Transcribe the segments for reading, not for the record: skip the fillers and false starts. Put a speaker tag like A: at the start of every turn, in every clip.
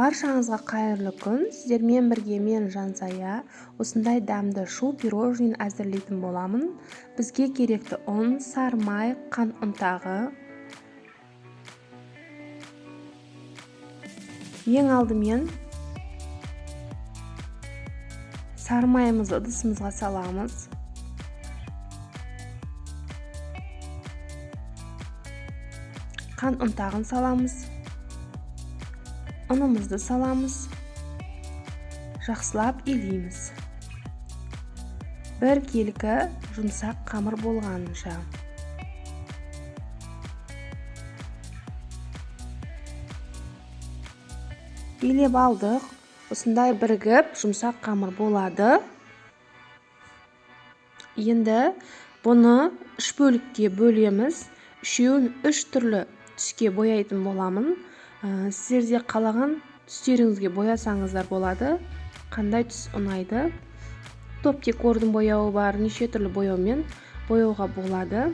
A: Баршаңызға қайырлы күн. Сіздермен бірге мен Жансая. Осындай дәмді шу пирожныйын әзірлейтін боламын. Бізге керекті ұн, сары май, қант ұнтағы. Ең алдымен сары майымызды ыдысымызға саламыз. Қант ұнтағын саламыз. Ұнымызды саламыз. Жақсылап илейміз. Бір келкі жұмсақ қамыр болғанынша. Илеп алдық. Осындай бірігіп жұмсақ қамыр болады. Енді бұны 3 бөлікке бөлеміз. Үшеуін 3 түрлі түске бояйтын боламын. Сіздерде қалаған түстеріңізге боясаңыздар болады. Қандай түс ұнайды? Топ декордың бояуы бар, неше түрлі бояумен бояуға болады.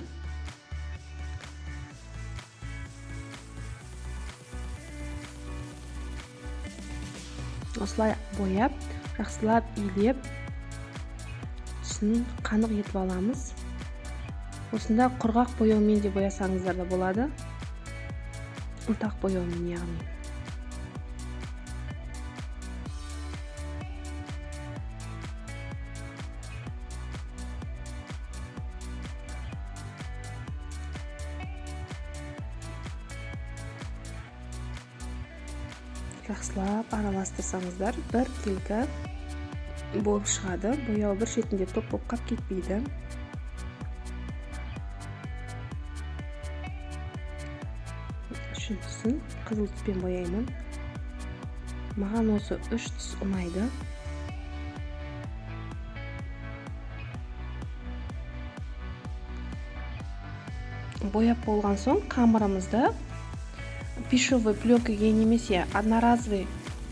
A: Осылай бояп, жақсылап илеп, түсін қанық етіп аламыз. Осында құрғақ бояумен де боясаңыздар да болады. Ұнтақ бояумен яғни. Жақсылап араластырсаңыздар, бір келкі болып шығады. Бояу бір шетінде топ болып қап кетпейді. Үшіншісін қызыл түспен бояймын. Маған осы 3 түс ұнайды. Бояп болған соң қамырымызды пищевой пленкаға немесе одноразовый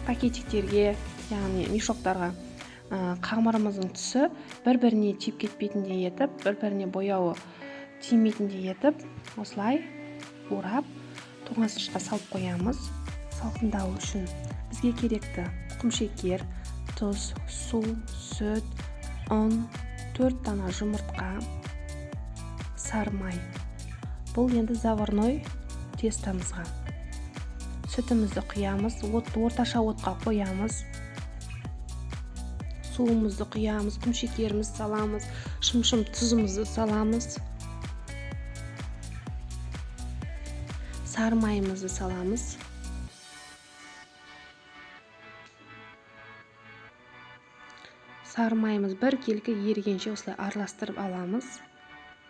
A: пакетиктерге, яғни мешоктарға қамырымыздың түсі бір-біріне тиіп кетпейтіндей етіп, бір-біріне бояуы тимейтіндей етіп, осылай орап тоңазытқышқа салып қоямыз. Салқындау үшін бізге керекті құмшекер, тұз, су, сүт, ұн, 4 дана жұмыртқа, сары май. Бұл енді заварной тестамызға. Сүтімізді құямыз, орташа отқа қоямыз. Суымызды құямыз, құмшекерімізді саламыз, шым-шым тұзымызды саламыз. Сары майымызды саламыз. Сары майымыз бір келкі ерігенше осылай араластырып аламыз.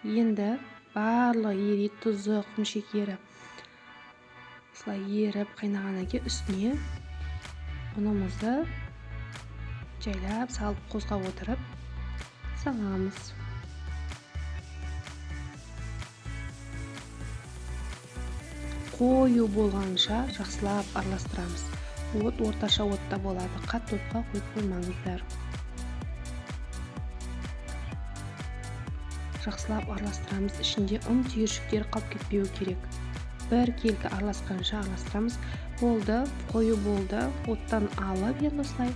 A: Енді барлық ери, тұзы, құмшекері осылай еріп қайнағаннан кейін үстіне ұнымызды жайлап салып қозғап отырып саламыз. Қою болғанша жақсылап араластырамыз. От орташа отта болады. Қатты отқа қойып қоймаңыздар. Жақсылап араластырамыз. Ішінде ұн түйіршіктері қалып кетпеуі керек. Бір келкі араласқанша араластырамыз. Болды, қою болды. Оттан алып енді осылай.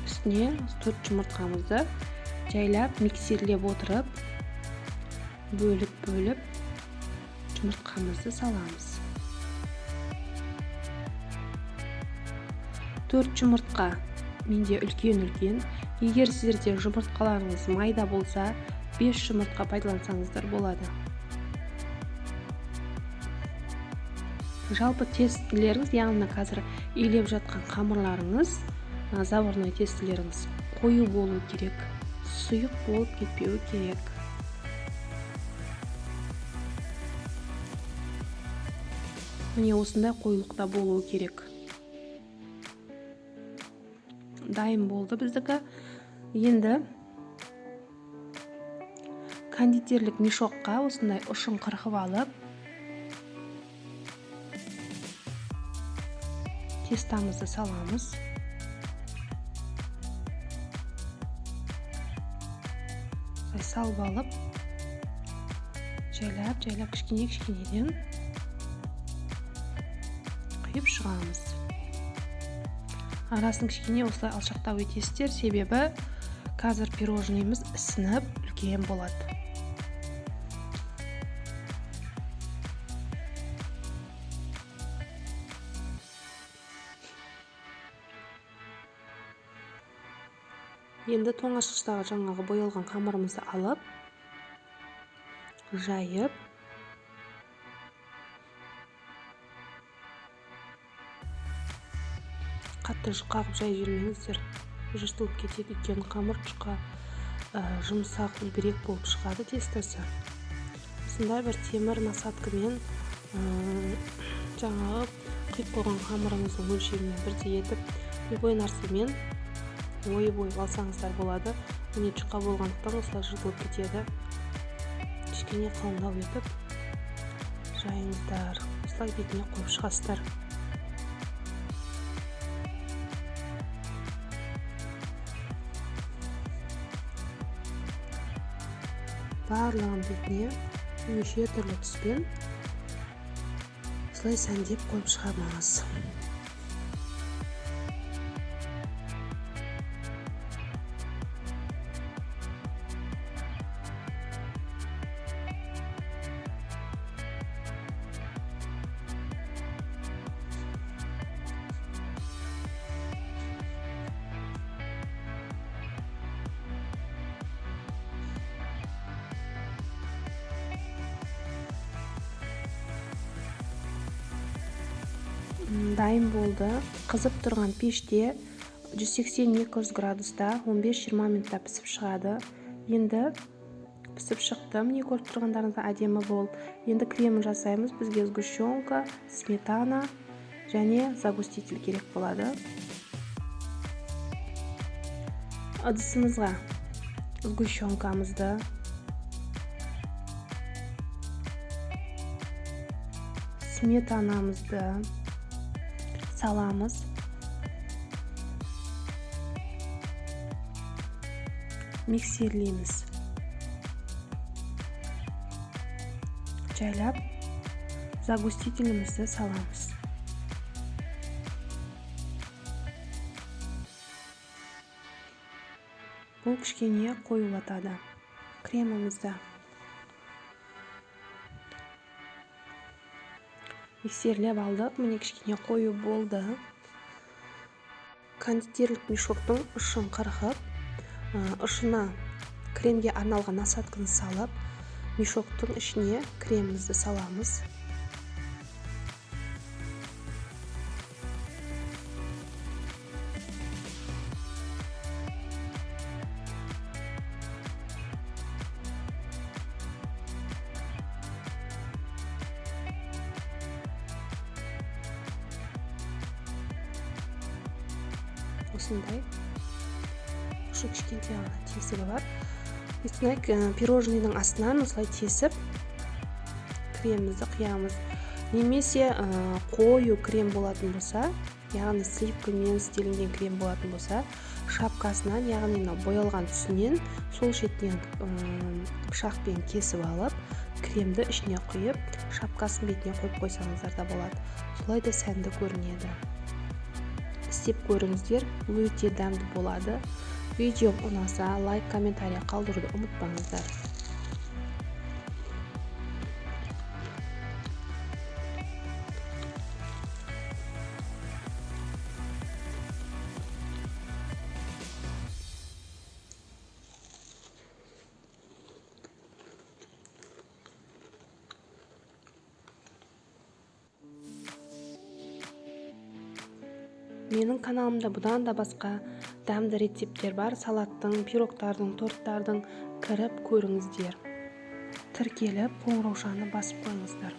A: Үстіне 4 жұмыртқамызды жайлап миксерлеп отырып, бөліп жұмыртқамызды саламыз. 4 жұмыртқа менде үлкен. Егер сіздерде жұмыртқаларыңыз майда болса, 5 жұмыртқа пайдалансаңыздар болады. Жалпы тестілеріңіз, яғни қазір илеп жатқан қамырларыңыз, заварной тестілеріңіз қою болу керек, сұйық болып кетпеуі керек. Міне осындай қоюлықта болуы керек. Дайын болды біздікі. Енді кондитерлік мешокқа осындай ұшын қырқып алып, тестамызды саламыз. Салып алып, жайлап кішкенеден құйып шығамыз. Арасын кішкене осылай алшақтау етесіздер, себебі қазір пирожныйымыз ісініп үлкен болады. Енді тоңазытқыштағы жаңағы боялған қамырымызды алып, жайып, қатты қағып жай жүрмеңіздер, жыртылып кетеді, өйткені қамыр жұқа жұмсақ үлбірек болып шығады тестасы. Осындай бір темір насадкамен жаңағы құйып қойған қамырымыздың мөлшерімен бірдей етіп, любой нәрсемен ойып алсаңыздар болады. Міне жұқа болғандықтан осылай жыртылып кетеді. Кішкене қалыңдау етіп жайыңыздар, осылай бетіне қойып шығасыздар. Барлығын бетіне неше түрлі түспен осылай сәндеп қойып шығамыз. Дайын болды. Қызып тұрған пеште 180-200 градуста 15-20 минутта пісіп шығады. Енді пісіп шықты. Міне көріп тұрғандарыңызда әдемі болды. Енді кремін жасаймыз. Бізге сгущенка, сметана және загуститель керек болады. Ыдысымызға сгущенкамызды, сметанамызды саламыз. Миксерлейміз. Жайлап загустителімізді саламыз. Бұл кішкене қоюлатады кремімізді. Миксерлеп алдық. Міне кішкене қою болды. Кондитерлік мешоктың ұшын қырқып, ұшына кремге арналған насадканы салып, мешоктың ішіне кремімізді саламыз. Осындай ұшы кішкентай ғана тесігі бар. Пирожныйдың астынан осылай тесіп кремімізді құямыз. Немесе қою крем болатын болса, яғни сливкамен істелінген крем болатын болса, шапкасынан, яғни боялған түсінен сол шетінен пышақпен кесіп алып, кремді ішіне құйып, шапкасын бетіне қойып қойсаңыздар да болады. Солай да сәнді көрінеді. Істеп көріңіздер, өте дәмді болады. Видео ұнаса, лайк, комментария қалдыруды ұмытпаңыздар. Менің каналымда бұдан да басқа дәмді рецептер бар. Салаттың, пирогтардың, торттардың, кіріп көріңіздер. Тіркеліп, қоңыраушаны басып қойыңыздар.